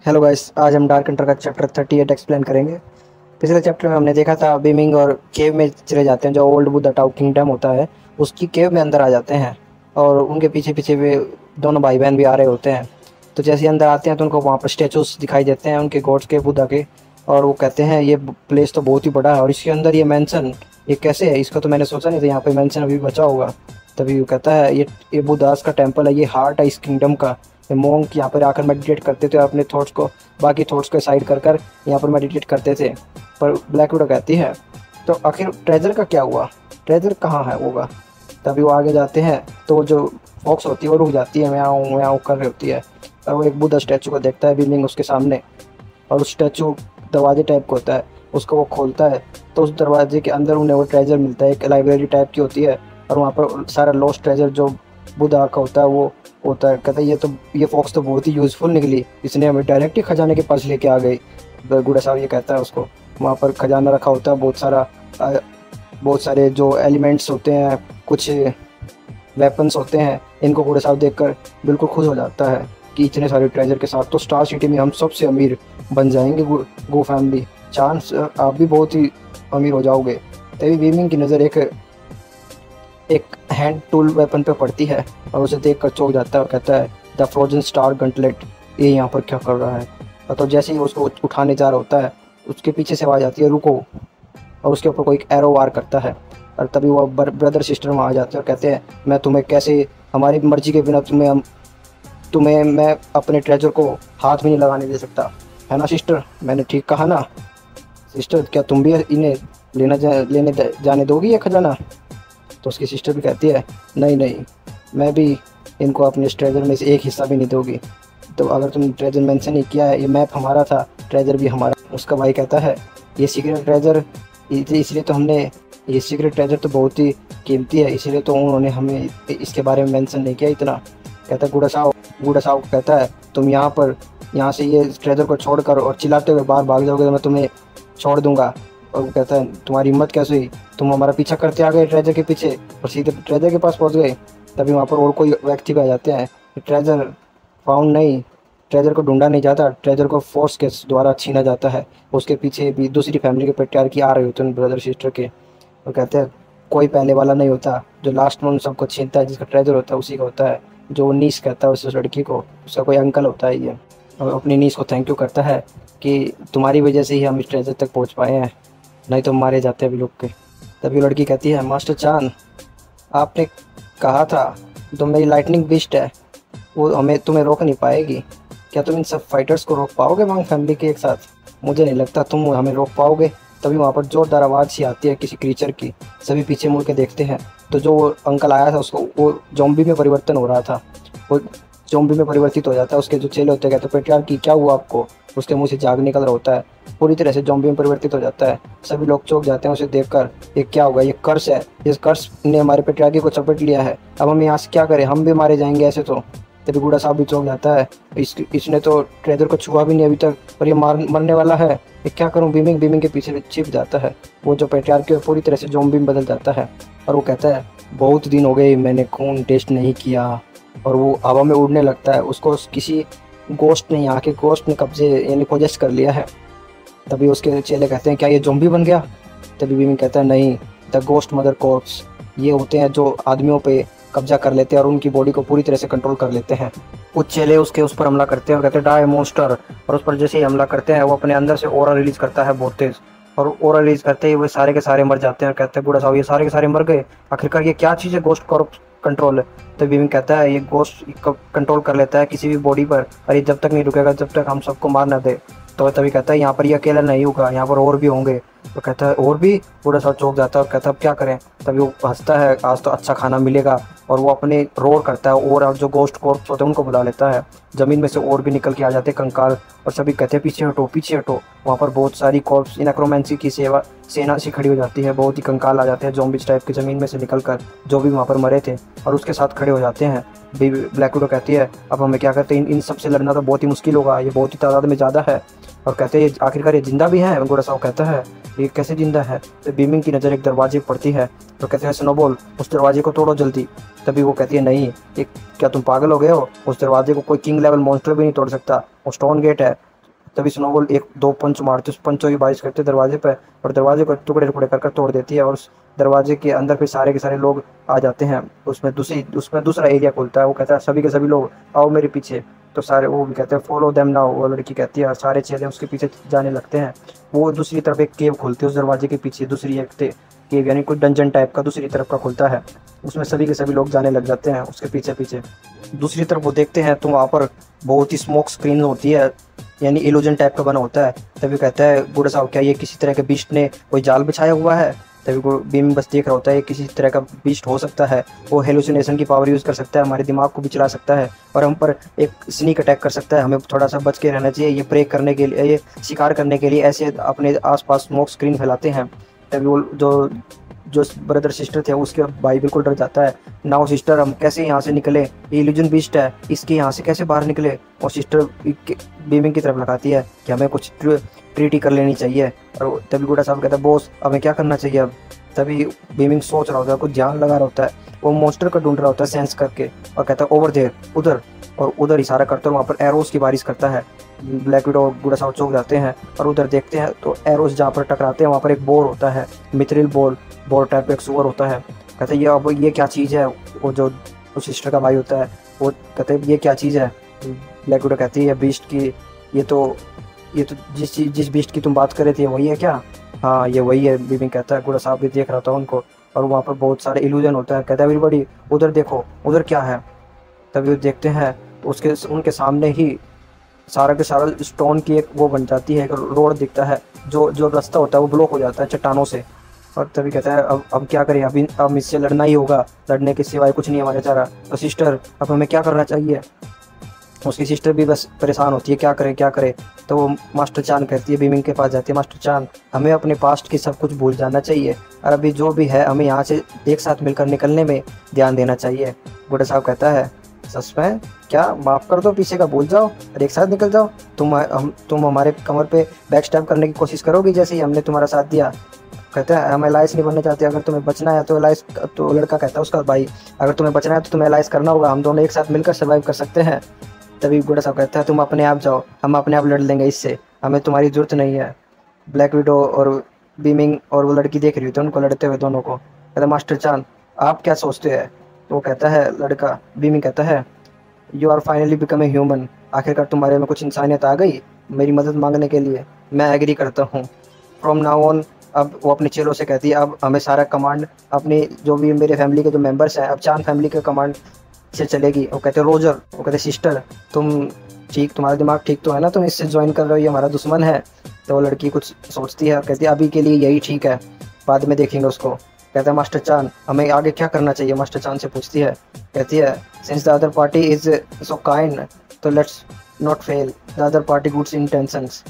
Hello guys, आज हम dark Hunter का चैप्टर 38 एक्सप्लेन करेंगे। पिछले चैप्टर में हमने देखा था बीमिंग और केव में चले जाते हैं। जो ओल्ड बुद्धा टाउ किंगडम होता है उसकी केव में अंदर आ जाते हैं और उनके पीछे पीछे वे दोनों भाई बहन भी आ रहे होते हैं। तो जैसे ही अंदर आते हैं तो उनको वहाँ पर स्टेचूस दिखाई देते हैं उनके गॉड्स के, बुद्धा के। और वो कहते हैं ये प्लेस तो बहुत ही बड़ा है और इसके अंदर ये मैंसन ये कैसे है, इसका तो मैंने सोचा नहीं था यहाँ पे मैंसन अभी भी बचा होगा। तभी वो कहता है ये बुद्धास का टेम्पल है, ये हार्ट है इस किंगडम का। मोंक यहाँ पर आकर मेडिटेट करते थे, अपने थॉट्स को बाकी थॉट्स को साइड कर कर यहाँ पर मेडिटेट करते थे। पर ब्लैक विडो कहती है तो आखिर ट्रेजर का क्या हुआ, ट्रेजर कहाँ है होगा। तभी वो आगे जाते हैं तो जो फॉक्स होती है वो रुक जाती है, म्याऊं म्याऊं कर रही होती है। और वो एक बुद्धा स्टैचू को देखता है बीमिंग उसके सामने, और उस स्टैचू दरवाजे टाइप का होता है, उसको वो खोलता है तो उस दरवाजे के अंदर उन्हें वो ट्रेजर मिलता है, एक लाइब्रेरी टाइप की होती है। और वहाँ पर सारा लॉस्ट ट्रेजर जो बुद्धा का होता है वो होता है। कहता है ये फॉक्स तो बहुत ही यूज़फुल निकली, इसने हमें डायरेक्ट ही खजाने के पास लेके आ गई। गुड़ा साहब ये कहता है उसको, वहाँ पर खजाना रखा होता है बहुत सारे जो एलिमेंट्स होते हैं, कुछ वेपन्स होते हैं। इनको गुड़ा साहब देखकर बिल्कुल खुश हो जाता है कि इतने सारे ट्रेजर के साथ तो स्टार सिटी में हम सबसे अमीर बन जाएंगे। गो फैमिली, चांस आप भी बहुत ही अमीर हो जाओगे। तभी बीमिंग की नज़र एक हैंड टूल वेपन पे पड़ती है और उसे देखकर चौंक जाता है और कहता है द फ्रोजन स्टार गंटलेट, ये यहाँ पर क्या कर रहा है। तो जैसे ही उसको उठाने जा रहा होता है उसके पीछे से आवाज़ आती है रुको, और उसके ऊपर कोई एक एरो वार करता है। और तभी वो ब्रदर सिस्टर वहाँ आ जाते हैं और कहते हैं मैं तुम्हें कैसे, हमारी मर्जी के बिना तुम्हें मैं अपने ट्रेजर को हाथ भी नहीं लगाने दे सकता, है ना सिस्टर, मैंने ठीक कहा ना। सिस्टर क्या तुम भी इन्हें लेने जाने दोगी ये खजाना। तो उसकी सिस्टर भी कहती है नहीं, मैं भी इनको अपने ट्रेजर में से एक हिस्सा भी नहीं दूंगी। तो अगर तुमने ट्रेजर मेंशन नहीं किया है, ये मैप हमारा था, ट्रेजर भी हमारा। उसका भाई कहता है ये सीक्रेट ट्रेजर, इसलिए तो हमने, ये सीक्रेट ट्रेजर तो बहुत ही कीमती है, इसलिए तो उन्होंने हमें इसके बारे में मेंशन नहीं किया इतना। कहता है गुड़ा साहब कहता है तुम यहाँ से ये ट्रेजर को छोड़कर और चिल्लाते हुए बाहर भाग जाओगे तो मैं तुम्हें छोड़ दूंगा। और वो कहता है तुम्हारी हिम्मत कैसे हुई, तुम हमारा पीछा करते आ गए ट्रेजर के पीछे और सीधे ट्रेजर के पास पहुंच गए। तभी वहाँ पर और कोई व्यक्ति भी आ जाते हैं। ट्रेजर फाउंड नहीं, ट्रेजर को ढूंढा नहीं जाता, ट्रेजर को फोर्स के द्वारा छीना जाता है। उसके पीछे भी दूसरी फैमिली के पेट्रियार्की आ रहे होते हैं ब्रदर सिस्टर के। और कहते हैं कोई पहले वाला नहीं होता, जो लास्ट में उन सबको छीनता है, जिसका ट्रेजर होता है उसी का होता है। जो नीस कहता है उस लड़की को, उसका कोई अंकल होता है ये। और अपनी नीस को थैंक यू करता है कि तुम्हारी वजह से ही हम इस ट्रेजर तक पहुँच पाए हैं, नहीं तो मारे जाते अभी लोग के। तभी लड़की कहती है मास्टर चांद, आपने कहा था तो मेरी लाइटनिंग बिस्ट है, वो तुम्हें रोक नहीं पाएगी। क्या तुम इन सब फाइटर्स को रोक पाओगे वांग फैमिली के एक साथ? मुझे नहीं लगता तुम हमें रोक पाओगे। तभी वहाँ पर जोरदार आवाज़ सी आती है किसी क्रीचर की। सभी पीछे मुड़ के देखते हैं तो जो वो अंकल आया था उसको वो ज़ॉम्बी में परिवर्तन हो रहा था, वो ज़ॉम्बी में परिवर्तित हो जाता है। उसके जो चेले होते हैं कहते हैं पेट्रियार्की क्या हुआ आपको, उसके मुंह से झाग निकल रहा होता है, पूरी तरह से ज़ॉम्बी में परिवर्तित हो जाता है। सभी लोग चौंक जाते हैं उसे देखकर, ये क्या होगा, ये कर्स है, इस कर्स ने हमारे पेट्रियार्की को चपेट लिया है, अब हम यहाँ से क्या करें, हम भी मारे जाएंगे ऐसे तो। तभी बूढ़ा साहब भी चौंक जाता है, इसने तो ट्रेजर को छुआ भी नहीं अभी तक और ये मरने वाला है, ये क्या करूँ। बीमिंग के पीछे छिप जाता है। वो जो पेट्रियार्की पूरी तरह से ज़ॉम्बी में बदल जाता है और वो कहता है बहुत दिन हो गए मैंने खून टेस्ट नहीं किया। और वो हवा में उड़ने लगता है, उसको किसी गोश्त ने यहाँ के गोश्त ने कब्जे यानी पोजेस्ट कर लिया है। तभी उसके चेले कहते हैं क्या ये ज़ॉम्बी बन गया। तभी बीमिंग कहता है नहीं, द गोश्ट मदर कॉर्प्स, ये होते हैं जो आदमियों पे कब्जा कर लेते हैं और उनकी बॉडी को पूरी तरह से कंट्रोल कर लेते हैं। कुछ चेले उस पर हमला करते हैं और कहते हैं डाई मोन्स्टर, और उस पर जैसे ही हमला करते हैं वो अपने अंदर से ऑरा रिलीज करता है बहुत तेज, और ऑरा रिलीज करते ही वो सारे के सारे मर जाते हैं। और कहते हैं बूढ़ा साहब ये सारे के सारे मर गए, आखिरकार ये क्या चीज़ है गोश्ट कॉर्प्स कंट्रोल है। तो बीमिंग कहता है ये गोश्त कंट्रोल कर लेता है किसी भी बॉडी पर, और ये जब तक नहीं रुकेगा जब तक हम सबको मार ना दे। तो तभी कहता है यहाँ पर ये अकेला नहीं होगा, यहाँ पर और भी होंगे। तो कहता है और भी, बूढ़ा साहब चौंक जाता है और कहता है अब क्या करें। तभी वो हंसता है आज तो अच्छा खाना मिलेगा, और वो अपने रोर करता है और जो गोश्ट कॉर्प्स होते हैं उनको बुला लेता है। ज़मीन में से और भी निकल के आ जाते हैं कंकाल, और सभी कहते हैं पीछे हटो पीछे हटो। वहाँ पर बहुत सारी कॉर्प्स नेक्रोमेंसी की सेना सी खड़ी हो जाती है, बहुत ही कंकाल आ जाते हैं ज़ॉम्बीज टाइप की ज़मीन में से निकलकर, जो भी वहाँ पर मरे थे और उसके साथ खड़े हो जाते हैं। ब्लैक विडो कहती है अब हमें क्या करते हैं, इन सब से लड़ना तो बहुत ही मुश्किल होगा, ये बहुत ही तादाद में ज़्यादा है। और कहते हैं आखिरकार ये जिंदा भी है। घोड़ा साहब कहता है ये कैसे जिंदा है। तो बीमिंग की नज़र एक दरवाजे पर पड़ती है तो कहते हैं स्नोबॉल उस दरवाजे को तोड़ो जल्दी। तभी वो कहती है नहीं, ये क्या तुम पागल हो गए हो, उस दरवाजे को कोई किंग लेवल मॉन्स्टर भी नहीं तोड़ सकता, वो स्टोन गेट है, तभी स्नोबॉल एक दो पंच मारती है, उस पंचों की बारिश करते दरवाजे पर, और दरवाजे को टुकड़े टुकड़े कर तोड़ देती है, और उस दरवाजे के अंदर फिर सारे के सारे लोग आ जाते हैं। उसमें दूसरा एरिया खुलता है। वो कहता है सभी के सभी लोग आओ मेरे पीछे। तो सारे वो भी कहते हैं फॉलो देम नाउ। वो लड़की कहती है, सारे चेले उसके पीछे जाने लगते हैं। वो दूसरी तरफ एक केव खुलती है उस दरवाजे के पीछे, दूसरी एक केव यानी कोई डंजन टाइप का दूसरी तरफ का खुलता है। उसमें सभी के सभी लोग जाने लग जाते हैं उसके पीछे पीछे। दूसरी तरफ वो देखते हैं तो वहाँ पर बहुत ही स्मोक स्क्रीन होती है, यानी इल्यूजन टाइप का बना होता है। तभी कहता है गुड साहब क्या ये किसी तरह के बीस्ट ने कोई जाल बिछाया हुआ है। तभी को बीम बस देख रहा होता है किसी तरह का बीस्ट हो सकता है, वो हेलुसिनेशन की पावर यूज़ कर सकता है, हमारे दिमाग को भी चला सकता है और हम पर एक स्नीक अटैक कर सकता है। हमें थोड़ा सा बच के रहना चाहिए। ये ब्रेक करने के लिए, ये शिकार करने के लिए ऐसे अपने आसपास स्मोक स्क्रीन फैलाते हैं। तभी वो जो ब्रदर सिस्टर थे उसके भाई बिल्कुल डर जाता है। नाउ सिस्टर हम कैसे यहाँ से निकले, ये इल्यूजन बीस्ट है, इसके यहाँ से कैसे बाहर निकले। और सिस्टर बीमिंग की तरफ लगाती है कि हमें कुछ ट्रीटी कर लेनी चाहिए। और तभी गुड़ा साहब कहता है बॉस हमें क्या करना चाहिए अब। तभी बीमिंग सोच रहा होता है, कुछ ध्यान लगा रहा होता है, वो मॉन्स्टर को ढूंढ रहा होता है सेंस करके, और कहता है ओवर देयर, उधर। और उधर इशारा करता है, वहाँ पर एरोस की बारिश करता है। ब्लैक विडो और गुड़ा साहब चौंक जाते हैं और उधर देखते हैं तो एरोस जहाँ पर टकराते हैं वहाँ पर एक बोर होता है, मिथ्रिल बोर टाइप का एक सुअर होता है। कहते हैं ये अब ये क्या चीज़ है। वो जो उस सिस्टर का भाई होता है वो कहते हैं ये क्या चीज़ है। ब्लैक विडो कहती है बीस्ट की, ये तो जिस बीस्ट की तुम बात कर रहे थे वही है क्या। हाँ ये वही है, बीमिंग कहता है। गुड़ा साहब भी देख रहा था उनको, और वहाँ पर बहुत सारे इल्यूजन होता है। कहता है एवरीबॉडी उधर देखो, उधर क्या है। तभी वो देखते हैं उनके सामने ही सारा के सारा स्टोन की एक वो बन जाती है, एक रोड दिखता है। जो रास्ता होता है वो ब्लॉक हो जाता है चट्टानों से। और तभी कहता है अब क्या करें, अब इससे लड़ना ही होगा, लड़ने के सिवाय कुछ नहीं हमारे चारा। तो सिस्टर अब हमें क्या करना चाहिए। उसकी सिस्टर भी बस परेशान होती है, क्या करें क्या करें। तो वो मास्टर चान कहती है, बीमिंग के पास जाती है, मास्टर चान हमें अपने पास्ट की सब कुछ भूल जाना चाहिए, और अभी जो भी है हमें यहाँ से एक साथ मिलकर निकलने में ध्यान देना चाहिए। गुड़ा साहब कहता है सच में क्या, माफ़ कर दो, पीछे का भूल जाओ और एक साथ निकल जाओ। तुम हमारे कमर पे बैक स्टैब करने की कोशिश करोगी जैसे ही हमने तुम्हारा साथ दिया। कहता है हम एलाइस नहीं बनना चाहते, अगर तुम्हें बचना है तो एलाइस। तो लड़का कहता है उसका भाई अगर तुम्हें बचना है तो तुम्हें एलाइस करना होगा, हम दोनों एक साथ मिलकर सर्वाइव कर सकते हैं। तभी गुड़ा साहब कहता है तुम अपने आप जाओ, हम अपने आप लड़ लेंगे, इससे हमें तुम्हारी ज़रूरत नहीं है। ब्लैक विडो और बीमिंग और वो लड़की देख रही होती है उनको लड़ते हुए दोनों को। कहता मास्टर चान आप क्या सोचते हैं। तो कहता है लड़का, बीमिंग कहता है you are finally become a human, आखिरकार तुम्हारे में कुछ इंसानियत आ गई मेरी मदद मांगने के लिए, मैं एग्री करता हूँ। फ्रॉम नाउ ऑन, अब वो अपने चेलों से कहती है अब हमें सारा कमांड अपनी जो भी मेरे फैमिली के जो मेंबर्स हैं अब चांद फैमिली के कमांड से चलेगी। वो कहते हैं रोजर, वो कहते सिस्टर तुम ठीक, तुम्हारा दिमाग ठीक तो है ना, तुम इससे ज्वाइन कर रहे हो, ये हमारा दुश्मन है। तो वो लड़की कुछ सोचती है और कहती है अभी के लिए यही ठीक है, बाद में देखेंगे उसको। कहता है मास्टर चान हमें आगे क्या करना चाहिए। मास्टर चान से पूछती है, कहती है since the other party is so kind तो let's not fail the other party goods intentions.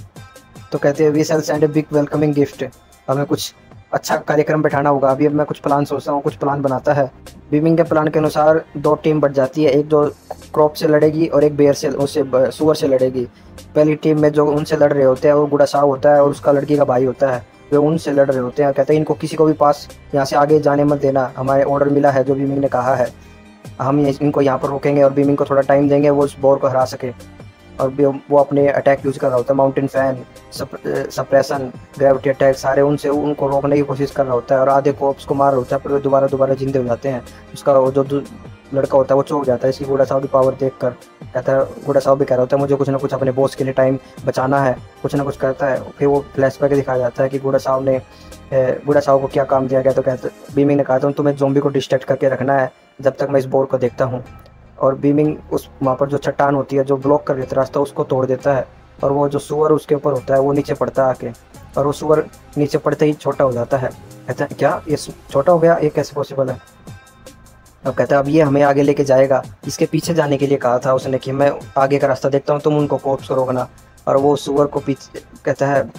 तो कहते हैं we shall send a big welcoming gift, हमें कुछ अच्छा कार्यक्रम बैठाना होगा। अभी अब मैं कुछ प्लान सोचता हूँ, कुछ प्लान बनाता है। बीमिंग के प्लान के अनुसार दो टीम बढ़ जाती है, एक जो क्रॉप से लड़ेगी और एक बेयर से उससे सुअर से लड़ेगी। पहली टीम में जो उनसे लड़ रहे होते हैं वो गुड़ा साहब होता है और उसका लड़की का भाई होता है, वे उनसे लड़ रहे होते हैं। कहते हैं इनको किसी को भी पास यहाँ से आगे जाने मत देना, हमारे ऑर्डर मिला है जो बीमिंग ने कहा है, हम इनको यहाँ पर रोकेंगे और बीमिंग को थोड़ा टाइम देंगे वो उस बोर को हरा सके। और वो अपने अटैक यूज़ कर रहा होता है, mountain fan, suppression, gravity attack, सारे उनको रोकने की कोशिश कर रहा होता है। और आधे कोप्स को मार रहा होता है पर वे दोबारा जिंदे हो जाते हैं। उसका वो जो लड़का होता है वो चौंक जाता है इसकी गुड़ा साहब की पावर देख कर। कहता है गुड़ा साहब भी कह रहा होता है मुझे कुछ ना कुछ अपने बॉस के लिए टाइम बचाना है, कुछ ना कुछ करता है। फिर वो फ्लैशबैक दिखाया जाता है कि गुड़ा साहब को क्या काम दिया गया। तो कहते बीमिंग ने कहा था तुम्हें ज़ॉम्बी को डिस्ट्रैक्ट करके रखना है जब तक मैं इस बोर को देखता हूँ। और बीमिंग उस वहाँ पर जो चट्टान होती है जो ब्लॉक कर देता रास्ता उसको तोड़ देता है, और वो जो सुअर उसके ऊपर होता है वो नीचे पड़ता है आके, और वो सुअर नीचे पड़ते ही छोटा हो जाता है। कहता है क्या ये छोटा हो गया, ये कैसे पॉसिबल है। अब कहता है अब ये हमें आगे लेके जाएगा, इसके पीछे जाने के लिए कहा था उसने कि मैं आगे का रास्ता देखता हूँ, तुम उनको कोप्स को रोकना। और वो सुअर को पीछे कहता है।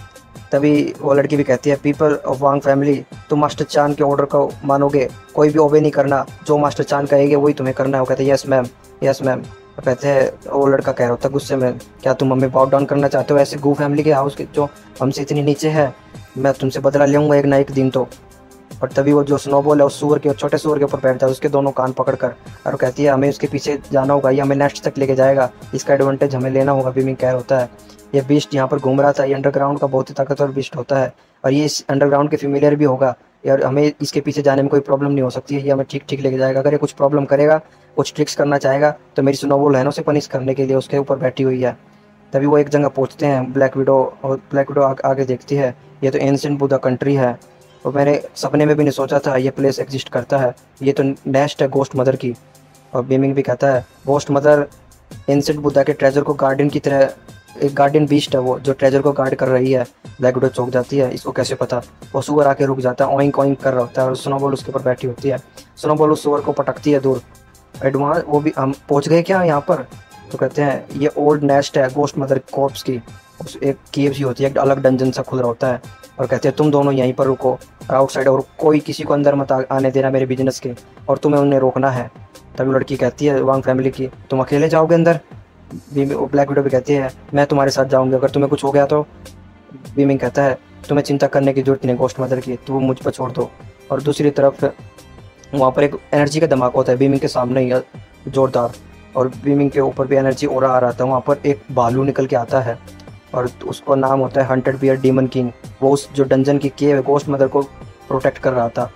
तभी वो लड़की भी कहती है पीपल ऑफ वांग फैमिली तुम मास्टर चान के ऑर्डर को मानोगे, कोई भी ओबे नहीं करना, जो मास्टर चान कहेंगे वही तुम्हें करना है। वो कहते हैं यस मैम, यस मैम। कहते हैं वो लड़का कह रहा होता है गुस्से में क्या तुम हमें बाउ डाउन करना चाहते हो ऐसे गू फैमिली के हाउस के जो हमसे इतनी नीचे है, मैं तुमसे बदला लूँगा एक ना एक दिन तो। और तभी वो जो स्नोबॉल है उस सुअर के छोटे सुअर के ऊपर बैठ जाता है उसके दोनों कान पकड़ कर, और कहती है हमें उसके पीछे जाना होगा, ये हमें नेक्स्ट तक लेके जाएगा, इसका एडवांटेज हमें लेना होगा। बीमिंग कह रहा होता है ये बीस्ट यहाँ पर घूम रहा था। ये अंडरग्राउंड का बहुत ही ताकतवर बीस्ट होता है और ये इस अंडरग्राउंड के फेमिलियर भी होगा यार। हमें इसके पीछे जाने में कोई प्रॉब्लम नहीं हो सकती है, ये हमें ठीक ठीक लेके जाएगा। अगर ये कुछ प्रॉब्लम करेगा, कुछ ट्रिक्स करना चाहेगा, तो मेरी स्नोबॉल है ना उसे पनिश करने के लिए उसके ऊपर बैठी हुई है। तभी वो एक जगह पहुँचते हैं ब्लैक विडो, और ब्लैक विडो आगे देखती है ये तो एंशिएंट बुद्धा कंट्री है, और मैंने सपने में भी नहीं सोचा था ये प्लेस एग्जिस्ट करता है। ये तो नेस्ट है गोस्ट मदर की। और बीमिंग भी कहता है गोस्ट मदर एंशिएंट बुद्धा के ट्रेजर को गार्डियन की तरह, एक गार्डियन बीस्ट है वो जो ट्रेजर को गार्ड कर रही है। ब्लैक विडो चौंक जाती है, इसको कैसे पता। वो सुअर आके रुक जाता है, ऑइंक ऑइंक कर रहा होता है और स्नोबॉल उसके ऊपर बैठी होती है। स्नोबॉल उस सुअर को पटकती है दूर। एडवांस वो भी, हम पहुंच गए क्या यहाँ पर? तो कहते हैं ये ओल्ड नेस्ट है गोस्ट मदर कॉर्प्स की। उस एक केव सी होती है, एक अलग डंजन सा खुल रहा होता है, और कहते हैं तुम दोनों यहीं पर रुको आउटसाइड, और कोई किसी को अंदर मत आने देना मेरे बिजनेस के, और तुम्हें उन्हें रोकना है। तभी लड़की कहती है वांग फैमिली की, तुम अकेले जाओगे अंदर? ब्लैक विडो भी कहती है मैं तुम्हारे साथ जाऊंगी अगर तुम्हें कुछ हो गया तो। बीमिंग कहता है तुम्हें चिंता करने की जरूरत नहीं गोस्ट मदर की, तो मुझ पर छोड़ दो। और दूसरी तरफ वहाँ पर एक एनर्जी का धमाका होता है बीमिंग के सामने ही जोरदार, और बीमिंग के ऊपर भी एनर्जी ओरा आ रहा था। वहाँ पर एक भालू निकल के आता है और उसका नाम होता है हंटेड बियर डीमन किंग। वो उस जो डंजन की केव है गोस्ट मदर को प्रोटेक्ट कर रहा था।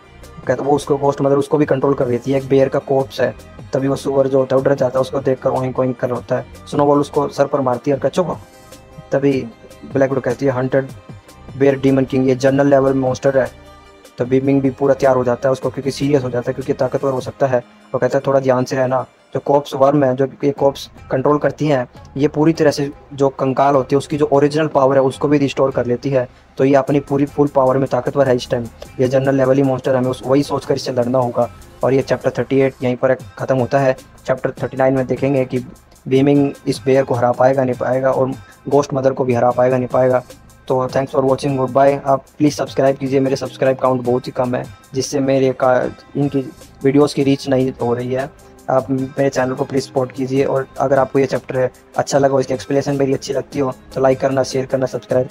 कहता वो उसको गोस्ट मदर उसको भी कंट्रोल कर रही थी। एक बेयर का कोर्प्स है। तभी वो सुअर जो होता है डर जाता है, उसको देखकर ओइंक ओइंक कर होता है। स्नोबॉल उसको सर पर मारती है और कहता चुप। तभी ब्लैक विडो कहती है हंटेड बेयर डीमन किंग ये जनरल लेवल मॉन्स्टर है। तो बीमिंग भी पूरा तैयार हो जाता है उसको, क्योंकि सीरियस हो जाता है, क्योंकि ताकतवर हो सकता है। वो कहता है थोड़ा ध्यान से रहना। जो कॉप्स वर्म है, जो ये कॉप्स कंट्रोल करती हैं, ये पूरी तरह से जो कंकाल होती है उसकी जो ओरिजिनल पावर है उसको भी रिस्टोर कर लेती है। तो ये अपनी पूरी फुल पावर में ताकतवर है इस टाइम। ये जनरल लेवल ही मॉन्स्टर है, हमें वही सोचकर इससे लड़ना होगा। और ये चैप्टर 38 यहीं पर ख़त्म होता है। चैप्टर 39 में देखेंगे कि बीमिंग इस बेयर को हरा पाएगा नहीं पाएगा, और गोस्ट मदर को भी हरा पाएगा नहीं पाएगा। तो thanks for watching, goodbye. आप प्लीज़ सब्सक्राइब कीजिए, मेरे सब्सक्राइब काउंट बहुत ही कम है, जिससे मेरे इनकी वीडियोस की रीच नहीं हो रही है। आप मेरे चैनल को प्लीज़ सपोर्ट कीजिए, और अगर आपको ये चैप्टर अच्छा लगा, इसकी एक्सप्लेनेशन मेरी अच्छी लगती हो तो लाइक करना, शेयर करना, सब्सक्राइब